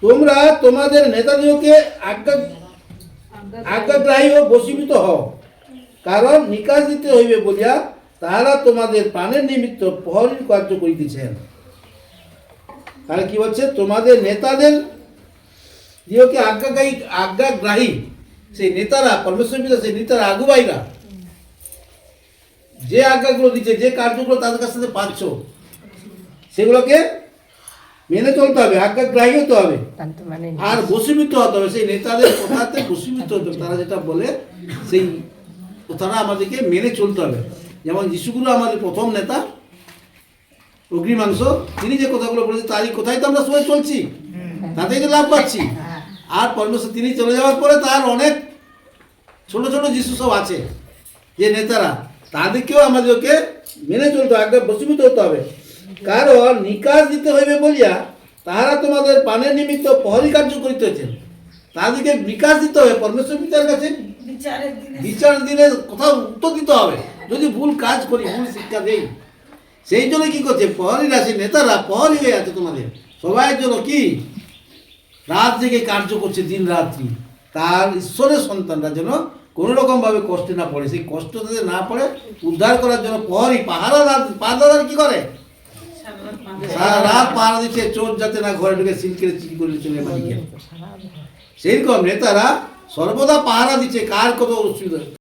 তোমরা তোমাদের নেতাদিগকে আজ্ঞাগ্রাহী ও বশীভূত হও, কারণ নিকাশ দিতে হইবে বলিয়া তাহারা তোমাদের প্রাণের নিমিত্ত প্রহরীর কার্য করিতেছেন। তাহলে কি বলছে? তোমাদের নেতাদের দিগকে আজ্ঞাগ্রাহী, সেই নেতারা, পরমেশ্বর পিতা সেই নেতারা, আগুবাইরা যে আজ্ঞাগুলো দিচ্ছে, যে কার্যগুলো তাদের কাছ থেকে পাচ্ছ, সেগুলোকে মেনে চলতে হবে, আজ্ঞাগ্রাহী হতে হবে, আর বশীভূত হতে হবে। সেই নেতাদের কথাতে বশীভূত হতে হবে। তারা যেটা বলে সেই কথাটা আমাদেরকে মেনে চলতে হবে। যেমন যিশুগুরু আমাদের প্রথম নেতা, অগ্নিমাংস, তিনি যে কথাগুলো বলেছে তারই কোথায় তো আমরা সবাই চলছি, তাতেই তো লাভ পাচ্ছি। আর পরমেশ্বর তিনি চলে যাওয়ার পরে তার অনেক ছোট ছোট যিশু সব আছে যে নেতারা, তাদেরকেও আমাদেরকে মেনে চলতে হবে, আজ্ঞা বশীভূত হতে হবে। কারণ নিকাশ দিতে হইবে বলিয়া তাহারা তোমাদের প্রাণের নিমিত্ত প্রহরী কার্য করিতেছেন। তাদেরকে বিকাশ দিতে হবে পরমেশ্বর পিতার কাছে, বিচার দিনে কোথাও উত্তর দিতে হবে যদি ভুল কাজ করি, ভুল শিক্ষা দেই। সেই জন্য কি করছে? প্রহরীরা, সেই নেতারা প্রহরী হয়ে আছে তোমাদের সবাই জন্য, কি রাত জেগে কার্য করছে দিন রাত্রি, তার ঈশ্বরের সন্তানরা যেন কোনো রকমভাবে কষ্টে না পড়ে, সেই কষ্ট যাতে না পড়ে উদ্ধার করার জন্য প্রহরী পাহারাদার কি করে? সারা রাত পাহারা দিচ্ছে, চোর যাতে না ঘরে ঢুকে সিলকে চিঠি করে চলে মালিকে। সেইরকম নেতারা সর্বদা পাহারা দিচ্ছে, কার কত অসুবিধা।